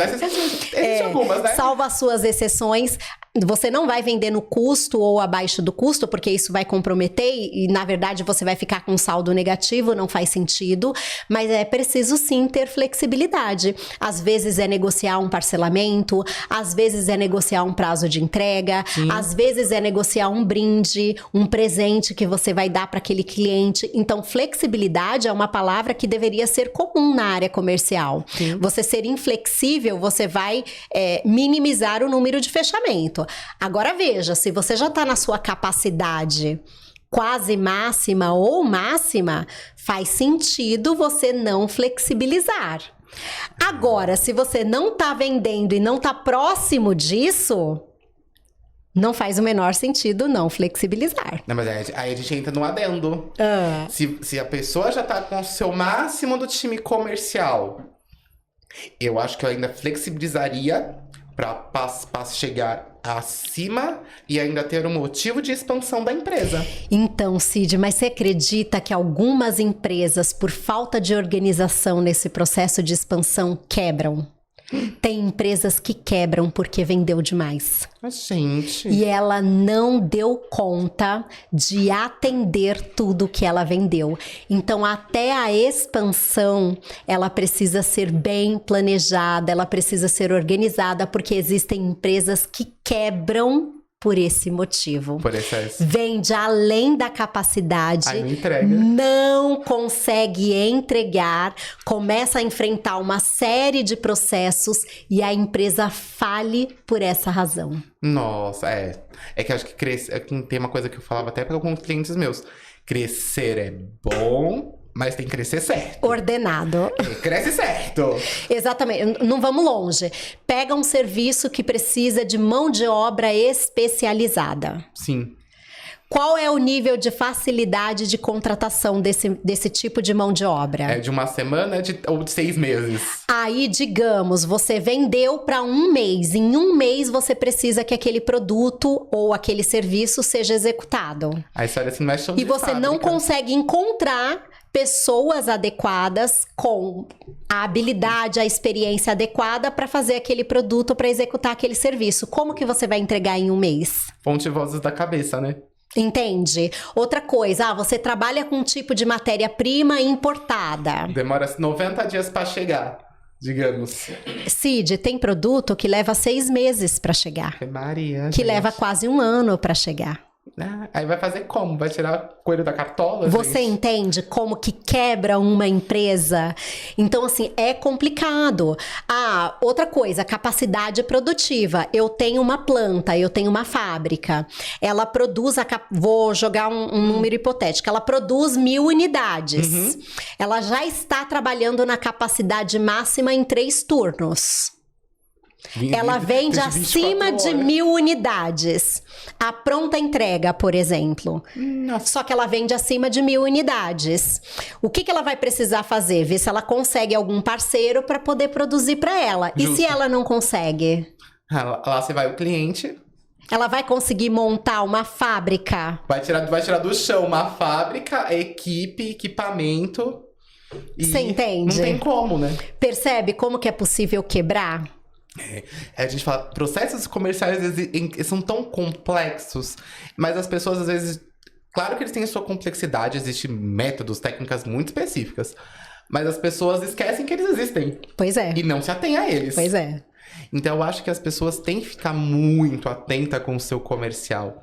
Existem algumas, né? Salvo as suas exceções. Você não vai vender no custo ou abaixo do custo, porque isso vai comprometer e, na verdade, você vai ficar com um saldo negativo, não faz sentido. Mas é preciso, sim, ter flexibilidade. Às vezes é negociar um parcelamento, às vezes é negociar um prazo de entrega, às vezes é negociar um brinde, um presente que você vai dar para aquele cliente. Então, flexibilidade é uma palavra que deveria ser comum na área comercial. Sim. Você ser inflexível, você vai minimizar o número de fechamento. Agora veja, se você já está na sua capacidade quase máxima ou máxima, faz sentido você não flexibilizar. Agora, se você não está vendendo e não está próximo disso, não faz o menor sentido não flexibilizar. Não, mas aí a gente entra no adendo. Se a pessoa já tá com o seu máximo do time comercial, eu acho que eu ainda flexibilizaria para chegar acima e ainda ter um motivo de expansão da empresa. Então, Cid, mas você acredita que algumas empresas, por falta de organização nesse processo de expansão, quebram? Tem empresas que quebram porque vendeu demais. Mas, gente... E ela não deu conta de atender tudo que ela vendeu. Então, até a expansão, ela precisa ser bem planejada, ela precisa ser organizada, porque existem empresas que quebram por esse motivo. Por esse. Vende além da capacidade, Aí não entrega. não consegue entregar, começa a enfrentar uma série de processos e a empresa fale por essa razão. Nossa, é que eu acho que tem uma coisa que eu falava até para alguns clientes meus. Crescer é bom, mas tem que crescer certo. Ordenado. Cresce certo. Exatamente. Não vamos longe. Pega um serviço que precisa de mão de obra especializada. Sim. Qual é o nível de facilidade de contratação desse tipo de mão de obra? É de uma semana ou de 6 meses? Aí, digamos, você vendeu para 1 mês. Em 1 mês, você precisa que aquele produto ou aquele serviço seja executado. A história assim não é chão de E você fábrica. não consegue encontrar pessoas adequadas com a habilidade, a experiência adequada para fazer aquele produto, para executar aquele serviço. Como que você vai entregar em 1 mês? Fonte vozes da cabeça, né? Entende? Outra coisa, você trabalha com um tipo de matéria-prima importada. Demora 90 dias para chegar, digamos. Cid, tem produto que leva 6 meses para chegar. Maria, Que gente. leva quase 1 ano para chegar. Aí vai fazer como? Vai tirar coelho da cartola, Você gente? entende como que quebra uma empresa? Então, assim, é complicado. Outra coisa, capacidade produtiva. Eu tenho uma planta, eu tenho uma fábrica. Ela produz, vou jogar um número hipotético, ela produz 1000 unidades. Ela já está trabalhando na capacidade máxima em 3 turnos. Ela vende acima de 1000 unidades. A pronta entrega, por exemplo. Nossa. Só que ela vende acima de 1000 unidades. O que ela vai precisar fazer? Ver se ela consegue algum parceiro para poder produzir para ela. Justo. E se ela não consegue? Lá você vai o cliente, Ela vai conseguir montar uma fábrica? vai tirar do chão uma fábrica, equipe, equipamento. Você entende? Não tem como, né? Percebe como que é possível quebrar? A gente fala, processos comerciais são tão complexos, mas as pessoas às vezes, claro que eles têm a sua complexidade, existem métodos, técnicas muito específicas, mas as pessoas esquecem que eles existem Pois é. e não se atêm a eles. Pois é. Então eu acho que as pessoas têm que ficar muito atentas com o seu comercial.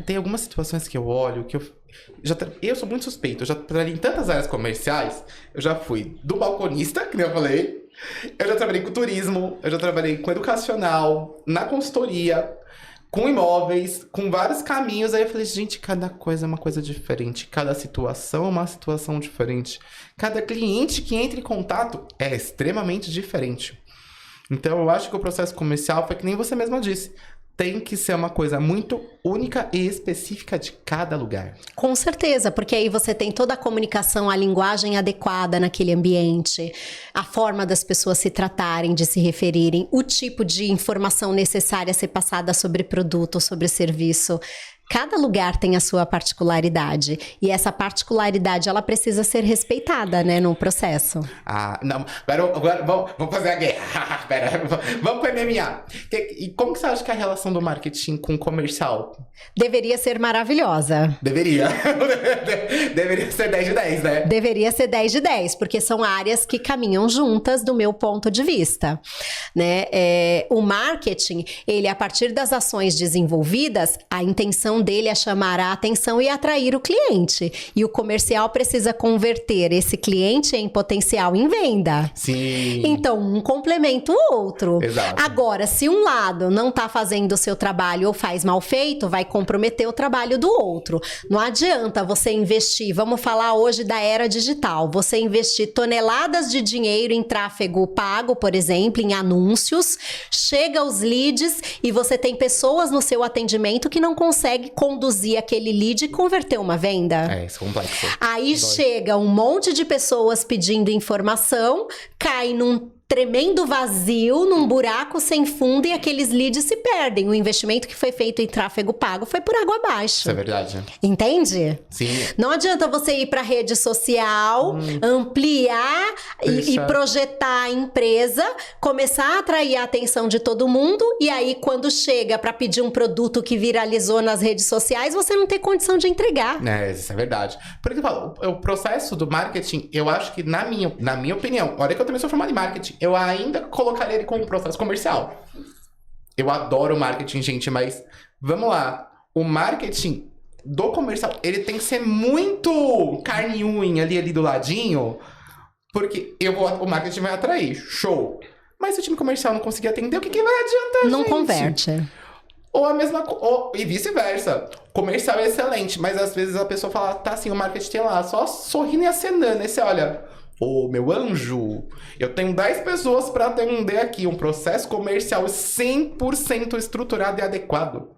Tem algumas situações que eu olho que eu sou muito suspeito, eu já trabalhei em tantas áreas comerciais, eu já fui do balconista, que nem eu falei. Eu já trabalhei com turismo, eu já trabalhei com educacional, na consultoria, com imóveis, com vários caminhos. Aí eu falei, gente, cada coisa é uma coisa diferente. Cada situação é uma situação diferente. Cada cliente que entra em contato é extremamente diferente. Então eu acho que o processo comercial foi que nem você mesma disse. Tem que ser uma coisa muito única e específica de cada lugar. Com certeza, porque aí você tem toda a comunicação, a linguagem adequada naquele ambiente, a forma das pessoas se tratarem, de se referirem, o tipo de informação necessária a ser passada sobre produto, sobre serviço. Cada lugar tem a sua particularidade. E essa particularidade, ela precisa ser respeitada, né, no processo. Não. Agora vamos fazer a guerra. Pera, vamos pro MMA. E como que você acha que é a relação do marketing com o comercial? Deveria ser maravilhosa. Deveria. Deveria ser 10 de 10, né? Deveria ser 10 de 10, porque são áreas que caminham juntas do meu ponto de vista, né? O marketing, ele, a partir das ações desenvolvidas, a intenção dele é chamar a atenção e atrair o cliente. E o comercial precisa converter esse cliente em potencial em venda. Sim. Então, um complementa o outro. Exato. Agora, se um lado não está fazendo o seu trabalho ou faz mal feito, vai comprometer o trabalho do outro. Não adianta você investir, vamos falar hoje da era digital, você investir toneladas de dinheiro em tráfego pago, por exemplo, em anúncios, chega os leads e você tem pessoas no seu atendimento que não conseguem conduzir aquele lead e converter uma venda. Isso é complexo. Aí chega um monte de pessoas pedindo informação, cai num tremendo vazio, num buraco sem fundo e aqueles leads se perdem. O investimento que foi feito em tráfego pago foi por água abaixo. Isso é verdade. Entende? Sim. Não adianta você ir para rede social, ampliar e projetar a empresa, começar a atrair a atenção de todo mundo e aí quando chega para pedir um produto que viralizou nas redes sociais, você não tem condição de entregar. Isso é verdade. Por isso que eu falo, o processo do marketing, eu acho que, na minha opinião, olha que eu também sou formado em marketing, eu ainda colocaria ele como um processo comercial. Eu adoro marketing, gente, mas vamos lá. O marketing do comercial, ele tem que ser muito carne e unha ali do ladinho, porque o marketing vai atrair, show. Mas se o time comercial não conseguir atender, o que vai adiantar, Não gente? converte. Ou a mesma e vice-versa. Comercial é excelente, mas às vezes a pessoa fala, tá assim, o marketing lá, só sorrindo e acenando. Aí você olha, ô meu anjo, eu tenho 10 pessoas pra atender aqui, um processo comercial 100% estruturado e adequado.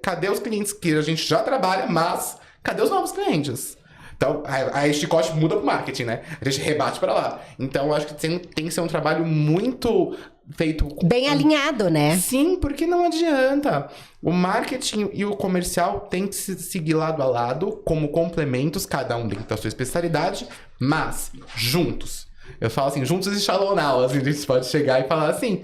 Cadê os clientes que a gente já trabalha, mas cadê os novos clientes? Então, aí chicote muda pro marketing, né? A gente rebate pra lá. Então, eu acho que tem que ser um trabalho muito feito... Bem alinhado, né? Sim, porque não adianta. O marketing e o comercial têm que se seguir lado a lado, como complementos, cada um dentro da sua especialidade, mas juntos. Eu falo assim, juntos e shallow now, assim, a gente pode chegar e falar assim...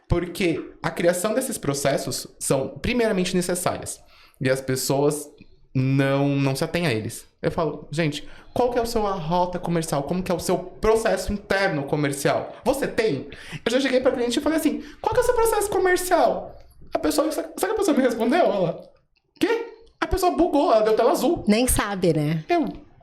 Porque a criação desses processos são primeiramente necessárias. E as pessoas não se atêm a eles. Eu falo, gente, qual que é a sua rota comercial? Como que é o seu processo interno comercial? Você tem? Eu já cheguei pra cliente e falei assim, qual que é o seu processo comercial? A pessoa, sabe que a pessoa me respondeu? Ela, quê? A pessoa bugou, ela deu tela azul. Nem sabe, né?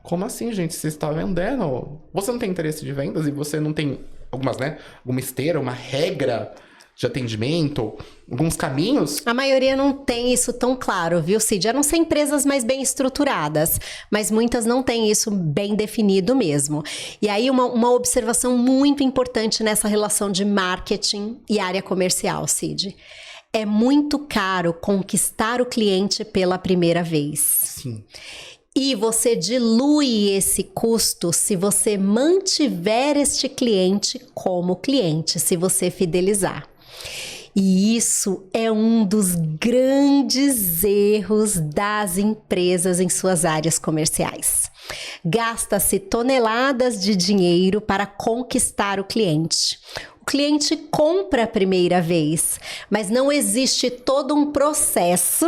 Como assim, gente? Você está vendendo? Você não tem interesse de vendas e você não tem alguma esteira, uma regra de atendimento, alguns caminhos? A maioria não tem isso tão claro, viu, Cid? A não ser empresas mais bem estruturadas, mas muitas não têm isso bem definido mesmo. E aí, uma observação muito importante nessa relação de marketing e área comercial, Cid. É muito caro conquistar o cliente pela primeira vez. Sim. E você dilui esse custo se você mantiver este cliente como cliente, se você fidelizar. E isso é um dos grandes erros das empresas em suas áreas comerciais. Gasta-se toneladas de dinheiro para conquistar o cliente. O cliente compra a primeira vez, mas não existe todo um processo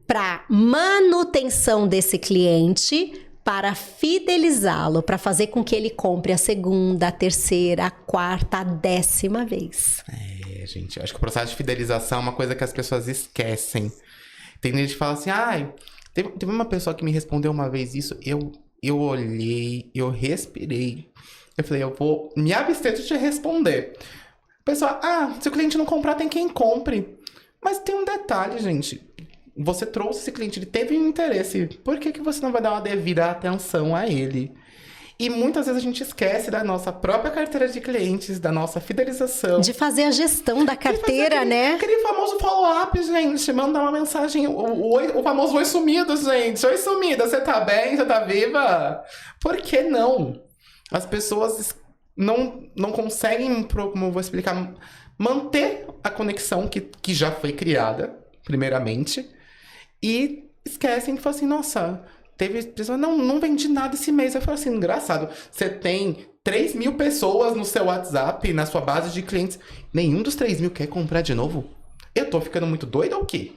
para manutenção desse cliente, para fidelizá-lo, para fazer com que ele compre a segunda, a terceira, a quarta, a 10ª vez. Gente, acho que o processo de fidelização é uma coisa que as pessoas esquecem. Tem gente que fala assim, teve uma pessoa que me respondeu uma vez isso, eu olhei, eu respirei, eu falei, eu vou me abster de te responder. A pessoa, se o cliente não comprar, tem quem compre. Mas tem um detalhe, gente. Você trouxe esse cliente, ele teve um interesse. Por que você não vai dar uma devida atenção a ele? E muitas vezes a gente esquece da nossa própria carteira de clientes, da nossa fidelização. De fazer a gestão da carteira, né? Aquele famoso follow-up, gente. Mandar uma mensagem, o famoso oi sumido, gente. Oi sumida, você tá bem? Você tá viva? Por que não? As pessoas não conseguem, como eu vou explicar, manter a conexão que já foi criada, primeiramente. E esquecem que falam assim, nossa, teve pessoa, não vendi nada esse mês. Eu falo assim, engraçado, você tem 3.000 pessoas no seu WhatsApp, na sua base de clientes, nenhum dos 3.000 quer comprar de novo? Eu tô ficando muito doido ou o quê?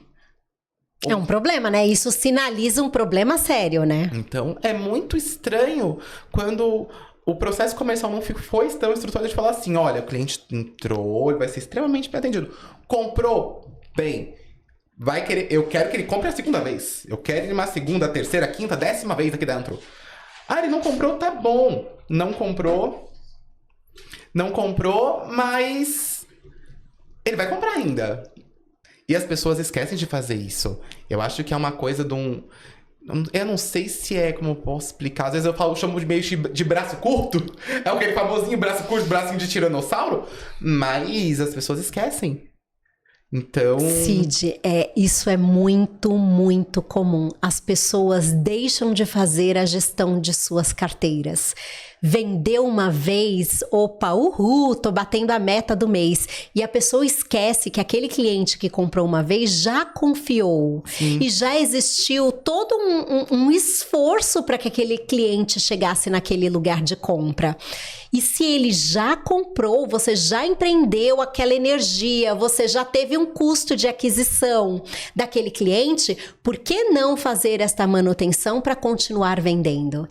É um problema, né? Isso sinaliza um problema sério, né? Então, é muito estranho quando o processo comercial não foi tão estruturado de falar assim, olha, o cliente entrou, ele vai ser extremamente bem atendido. Comprou? Bem... eu quero que ele compre a segunda vez. Eu quero ele uma segunda, terceira, quinta, 10ª vez aqui dentro. Ele não comprou, tá bom. Não comprou, mas ele vai comprar ainda. E as pessoas esquecem de fazer isso. Eu acho que é uma coisa de um... Eu não sei se é, como eu posso explicar. Às vezes eu chamo de meio de braço curto. É aquele famosinho braço curto, bracinho de tiranossauro. Mas as pessoas esquecem. Então... Cid, isso é muito, muito comum. As pessoas deixam de fazer a gestão de suas carteiras. Vendeu uma vez, opa, uhul, tô batendo a meta do mês. E a pessoa esquece que aquele cliente que comprou uma vez já confiou. Sim. E já existiu todo um esforço para que aquele cliente chegasse naquele lugar de compra. E se ele já comprou, você já empreendeu aquela energia, você já teve um custo de aquisição daquele cliente, por que não fazer esta manutenção para continuar vendendo?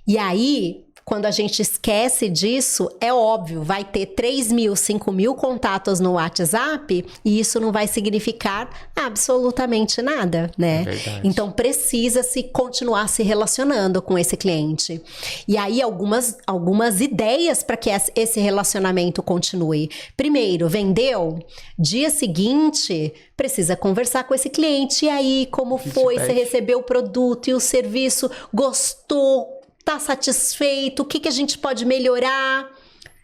E aí, quando a gente esquece disso, é óbvio, vai ter 3.000, 5.000 contatos no WhatsApp e isso não vai significar absolutamente nada, né? Verdade. Então precisa se continuar se relacionando com esse cliente. E aí algumas ideias para que esse relacionamento continue. Primeiro, vendeu? Dia seguinte, precisa conversar com esse cliente. E aí, como foi? Você recebeu o produto e o serviço? Gostou? Tá satisfeito? O que a gente pode melhorar?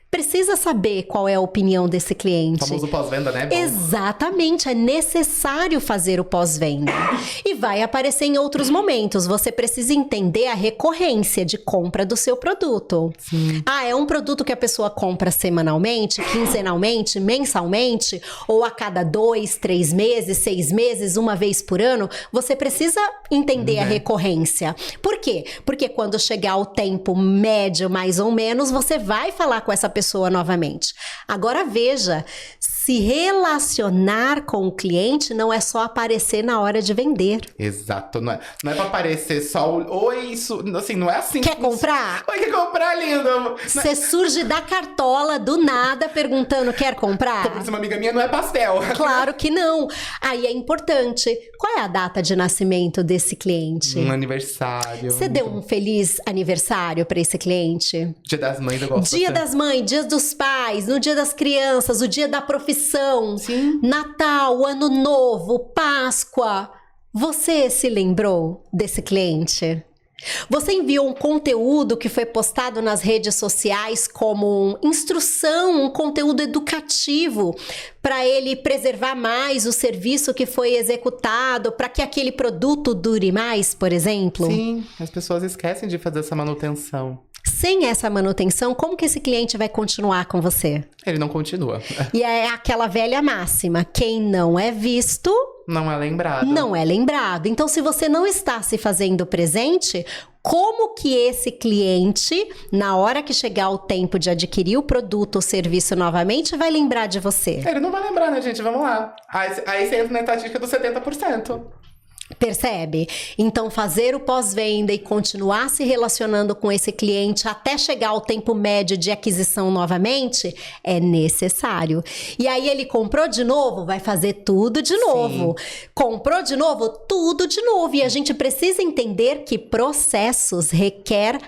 Precisa saber qual é a opinião desse cliente. O famoso pós-venda, né? Exatamente, é necessário fazer o pós-venda. E vai aparecer em outros momentos. Você precisa entender a recorrência de compra do seu produto. Sim. É um produto que a pessoa compra semanalmente, quinzenalmente, mensalmente, ou a cada 2, 3 meses, 6 meses, uma vez por ano. Você precisa entender a recorrência. Por quê? Porque quando chegar o tempo médio, mais ou menos, você vai falar com essa pessoa novamente. Agora veja, se relacionar com o cliente não é só aparecer na hora de vender. Exato, não é pra aparecer só oi, isso, assim, não é assim. Quer comprar? Oi, quer comprar, lindo? Você surge da cartola do nada perguntando, quer comprar? Como se uma amiga minha não é pastel. Claro que não. Aí é importante. Qual é a data de nascimento desse cliente? Um aniversário. Você deu um feliz aniversário para esse cliente? Dia das Mães, eu gosto. Dia das Mães, Dia dos Pais, no Dia das Crianças, o Dia da Profissão, Sim. Natal, Ano Novo, Páscoa. Você se lembrou desse cliente? Você enviou um conteúdo que foi postado nas redes sociais como instrução, um conteúdo educativo para ele preservar mais o serviço que foi executado, para que aquele produto dure mais, por exemplo? Sim, as pessoas esquecem de fazer essa manutenção. Sem essa manutenção, como que esse cliente vai continuar com você? Ele não continua. E é aquela velha máxima, quem não é visto... Não é lembrado. Não é lembrado. Então, se você não está se fazendo presente, como que esse cliente, na hora que chegar o tempo de adquirir o produto ou serviço novamente, vai lembrar de você? Ele não vai lembrar, né, gente? Vamos lá. Aí você entra na estatística dos 70%. Percebe? Então, fazer o pós-venda e continuar se relacionando com esse cliente até chegar ao tempo médio de aquisição novamente é necessário. E aí, ele comprou de novo, vai fazer tudo de novo. Comprou de novo, tudo de novo. E a gente precisa entender que processos requer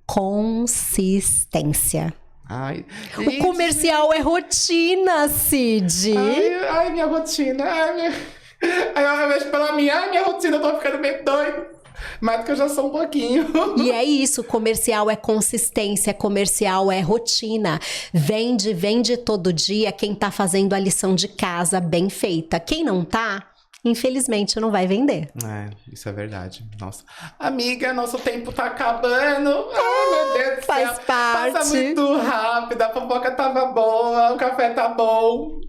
consistência. Ai, o comercial é rotina, Cid. Ai, minha rotina. Aí eu vejo pela minha rotina, eu tô ficando meio doido. Mais do que eu já sou um pouquinho. E é isso, comercial é consistência, comercial é rotina. Vende todo dia quem tá fazendo a lição de casa bem feita. Quem não tá, infelizmente não vai vender. Isso é verdade. Nossa. Amiga, nosso tempo tá acabando. Ai, meu Deus do céu. Faz parte. Passa muito rápido, a fofoca tava boa, o café tá bom.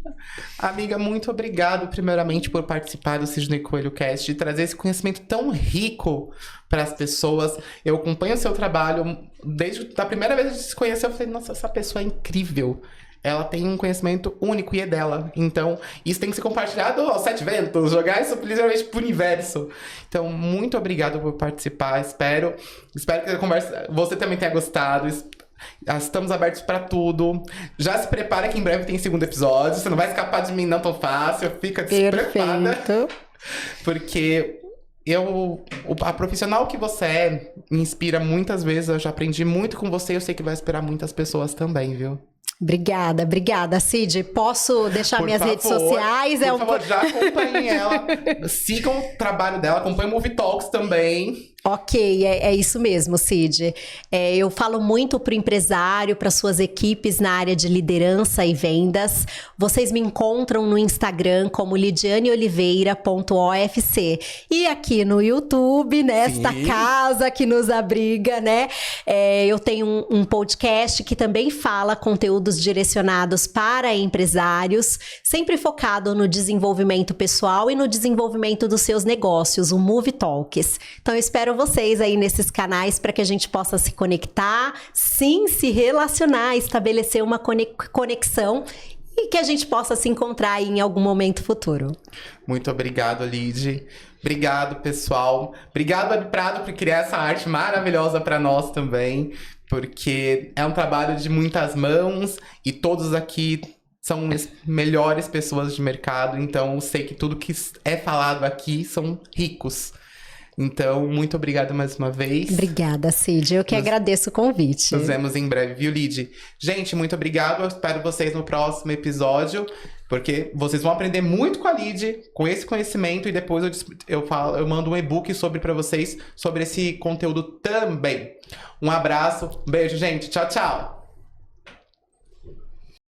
Amiga, muito obrigado, primeiramente, por participar do Sidney Coelho Cast e trazer esse conhecimento tão rico para as pessoas. Eu acompanho o seu trabalho desde a primeira vez que a gente se conheceu. Eu falei, nossa, essa pessoa é incrível. Ela tem um conhecimento único e é dela. Então, isso tem que ser compartilhado aos 7 ventos, jogar isso literalmente pro universo. Então, muito obrigado por participar. Espero que a conversa você também tenha gostado. Estamos abertos para tudo. Já se prepara que em breve tem segundo episódio. Você não vai escapar de mim não tão fácil. Fica despreparada. Perfeito. Porque a profissional que você é me inspira muitas vezes. Eu já aprendi muito com você. Eu sei que vai inspirar muitas pessoas também, viu? Obrigada, Cid. Posso deixar minhas redes sociais? Por favor, já acompanhem ela. Sigam o trabalho dela, acompanhem o Movie Talks também. Ok, é isso mesmo, Cid. Eu falo muito para o empresário, para suas equipes na área de liderança e vendas. Vocês me encontram no Instagram como lidianeoliveira.ofc. E aqui no YouTube, nesta casa que nos abriga, né? Eu tenho um podcast que também fala conteúdos direcionados para empresários, sempre focado no desenvolvimento pessoal e no desenvolvimento dos seus negócios, o Movie Talks. Então, eu espero vocês aí nesses canais para que a gente possa se conectar, sim, se relacionar, estabelecer uma conexão e que a gente possa se encontrar aí em algum momento futuro. Muito obrigado, Lid. Obrigado, pessoal. Obrigado, Web Prado, por criar essa arte maravilhosa para nós também. porque é um trabalho de muitas mãos e todos aqui são as melhores pessoas de mercado, então eu sei que tudo que é falado aqui são ricos. Então, muito obrigado mais uma vez. Obrigada, Cid. Eu que agradeço o convite. Nos vemos em breve, viu, Lid? Gente, muito obrigado. Eu espero vocês no próximo episódio, porque vocês vão aprender muito com a Lid, com esse conhecimento, e depois eu mando um e-book para vocês sobre esse conteúdo também. Um abraço, beijo, gente. Tchau, tchau.